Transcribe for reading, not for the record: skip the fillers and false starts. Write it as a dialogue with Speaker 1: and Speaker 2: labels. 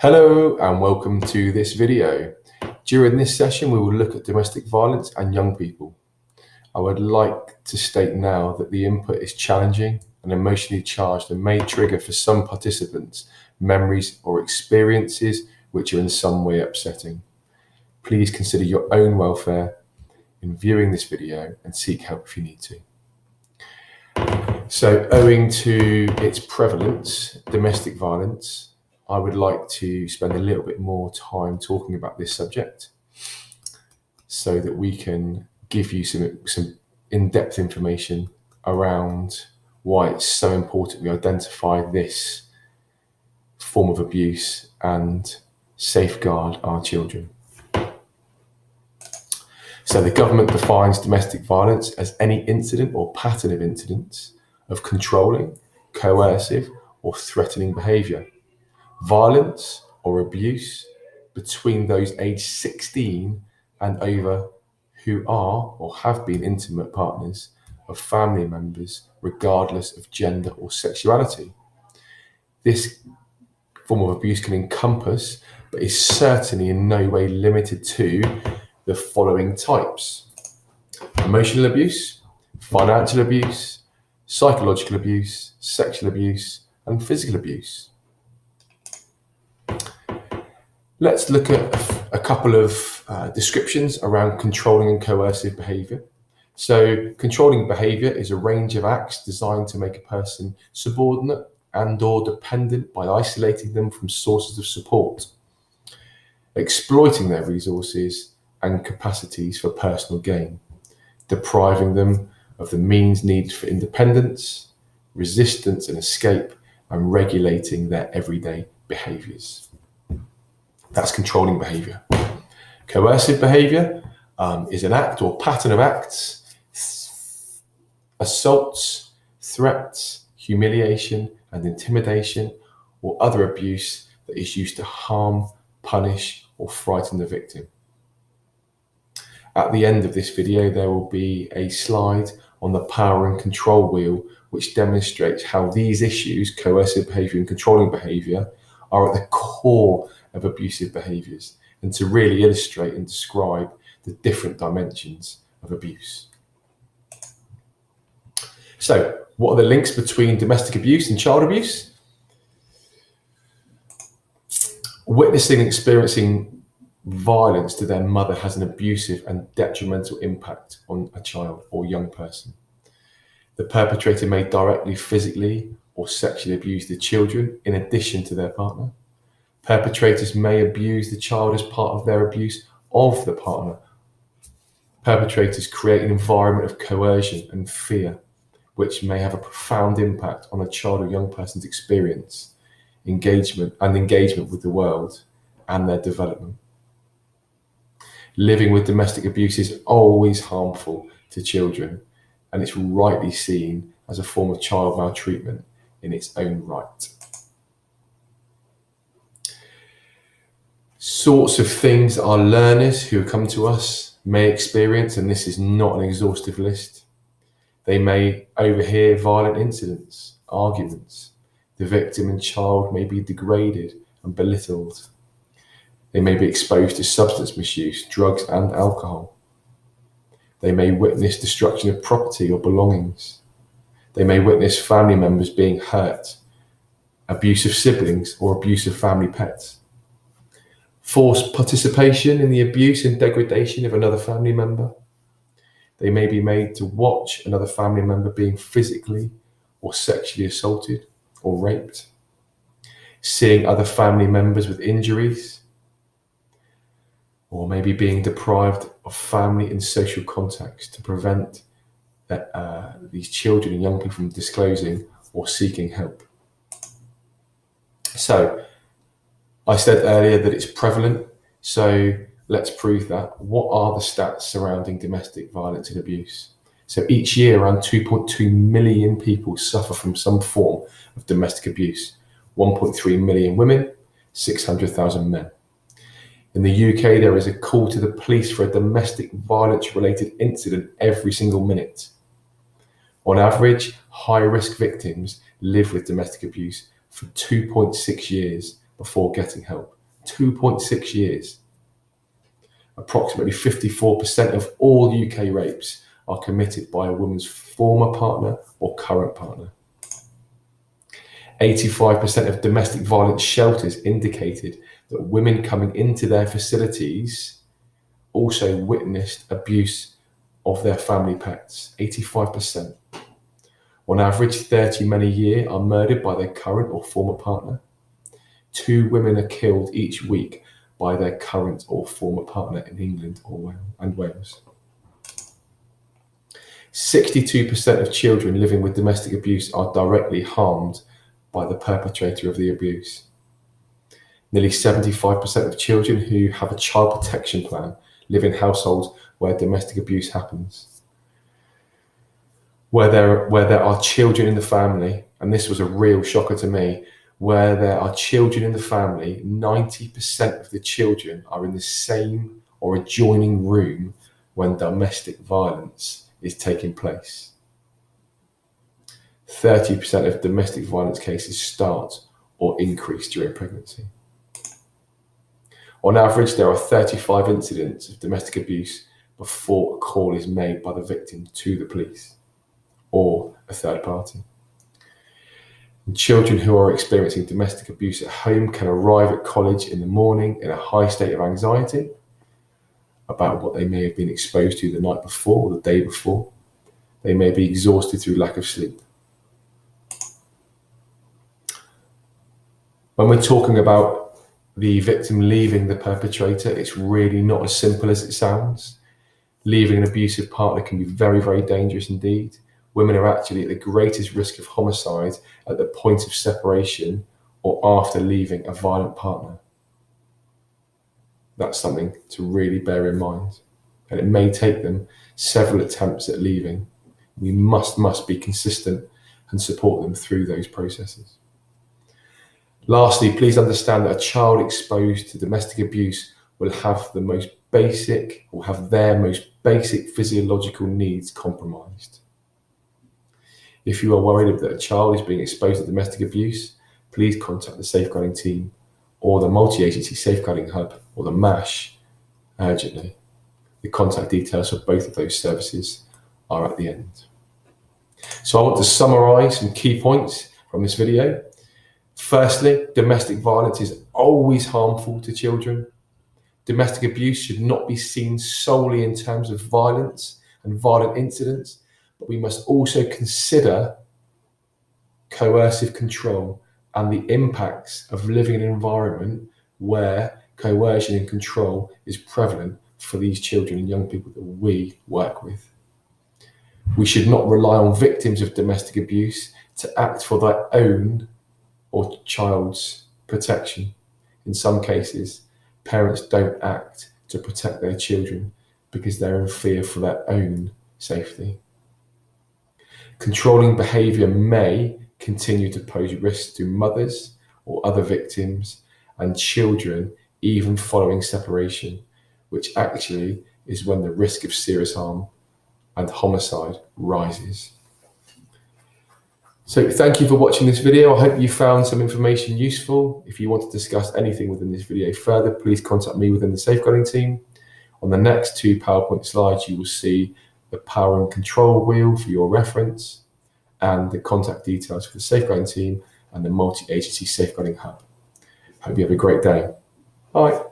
Speaker 1: Hello and welcome to this video. During this session, we will look at domestic violence and young people. I would like to state now that the input is challenging and emotionally charged and may trigger for some participants memories or experiences which are in some way upsetting. Please consider your own welfare in viewing this video and seek help if you need to. So, owing to its prevalence, domestic violence, I would like to spend a little bit more time talking about this subject so that we can give you some in-depth information around why it's so important we identify this form of abuse and safeguard our children. So the government defines domestic violence as any incident or pattern of incidents of controlling, coercive, or threatening behaviour, violence or abuse between those aged 16 and over who are or have been intimate partners of family members, regardless of gender or sexuality. This form of abuse can encompass, but is certainly in no way limited to, the following types: emotional abuse, financial abuse, psychological abuse, sexual abuse, and physical abuse. Let's look at a couple of descriptions around controlling and coercive behaviour. So, controlling behaviour is a range of acts designed to make a person subordinate and/or dependent by isolating them from sources of support, exploiting their resources and capacities for personal gain, depriving them of the means needed for independence, resistance and escape, and regulating their everyday behaviours. That's controlling behaviour. Coercive behaviour is an act or pattern of acts, assaults, threats, humiliation and intimidation, or other abuse that is used to harm, punish, or frighten the victim. At the end of this video, there will be a slide on the power and control wheel, which demonstrates how these issues, coercive behaviour and controlling behaviour, are at the core of abusive behaviours, and to really illustrate and describe the different dimensions of abuse. So, what are the links between domestic abuse and child abuse? Witnessing and experiencing violence to their mother has an abusive and detrimental impact on a child or young person. The perpetrator may directly physically or sexually abuse the children in addition to their partner. Perpetrators may abuse the child as part of their abuse of the partner. Perpetrators create an environment of coercion and fear, which may have a profound impact on a child or young person's experience, engagement with the world and their development. Living with domestic abuse is always harmful to children, and it's rightly seen as a form of child maltreatment in its own right. Sorts of things our learners who come to us may experience, and this is not an exhaustive list. They may overhear violent incidents, arguments. The victim and child may be degraded and belittled. They may be exposed to substance misuse, drugs and alcohol. They may witness destruction of property or belongings. They may witness family members being hurt, abuse of siblings or abuse of family pets. Forced participation in the abuse and degradation of another family member. They may be made to watch another family member being physically or sexually assaulted or raped. Seeing other family members with injuries, or maybe being deprived of family and social contacts to prevent these children and young people from disclosing or seeking help. So, I said earlier that it's prevalent, so let's prove that. What are the stats surrounding domestic violence and abuse? So each year, around 2.2 million people suffer from some form of domestic abuse. 1.3 million women, 600,000 men. In the UK, there is a call to the police for a domestic violence-related incident every single minute. On average, high-risk victims live with domestic abuse for 2.6 years before getting help. 2.6 years. Approximately 54% of all UK rapes are committed by a woman's former partner or current partner. 85% of domestic violence shelters indicated that women coming into their facilities also witnessed abuse of their family pets. 85%. On average, 30 men a year are murdered by their current or former partner. 2 women are killed each week by their current or former partner in England and Wales. 62% of children living with domestic abuse are directly harmed by the perpetrator of the abuse. Nearly 75% of children who have a child protection plan live in households where domestic abuse happens. Where there are children in the family, and this was a real shocker to me, where there are children in the family, 90% of the children are in the same or adjoining room when domestic violence is taking place. 30% of domestic violence cases start or increase during pregnancy. On average, there are 35 incidents of domestic abuse before a call is made by the victim to the police or a third party. And children who are experiencing domestic abuse at home can arrive at college in the morning in a high state of anxiety about what they may have been exposed to the night before or the day before. They may be exhausted through lack of sleep. When we're talking about the victim leaving the perpetrator, it's really not as simple as it sounds. Leaving an abusive partner can be very, very dangerous indeed. Women are actually at the greatest risk of homicide at the point of separation or after leaving a violent partner. That's something to really bear in mind. And it may take them several attempts at leaving. We must be consistent and support them through those processes. Lastly, please understand that a child exposed to domestic abuse will have their most basic physiological needs compromised. If you are worried that a child is being exposed to domestic abuse, please contact the safeguarding team or the multi-agency safeguarding hub or the MASH urgently. The contact details for both of those services are at the end. So I want to summarize some key points from this video. Firstly, domestic violence is always harmful to children. Domestic abuse should not be seen solely in terms of violence and violent incidents, but we must also consider coercive control and the impacts of living in an environment where coercion and control is prevalent for these children and young people that we work with. We should not rely on victims of domestic abuse to act for their own or child's protection. In some cases, parents don't act to protect their children because they're in fear for their own safety. Controlling behaviour may continue to pose risks to mothers or other victims and children even following separation, which actually is when the risk of serious harm and homicide rises. So thank you for watching this video. I hope you found some information useful. If you want to discuss anything within this video further, please contact me within the safeguarding team. On the next 2 PowerPoint slides, you will see the power and control wheel for your reference and the contact details for the safeguarding team and the multi-agency safeguarding hub. Hope you have a great day. Bye.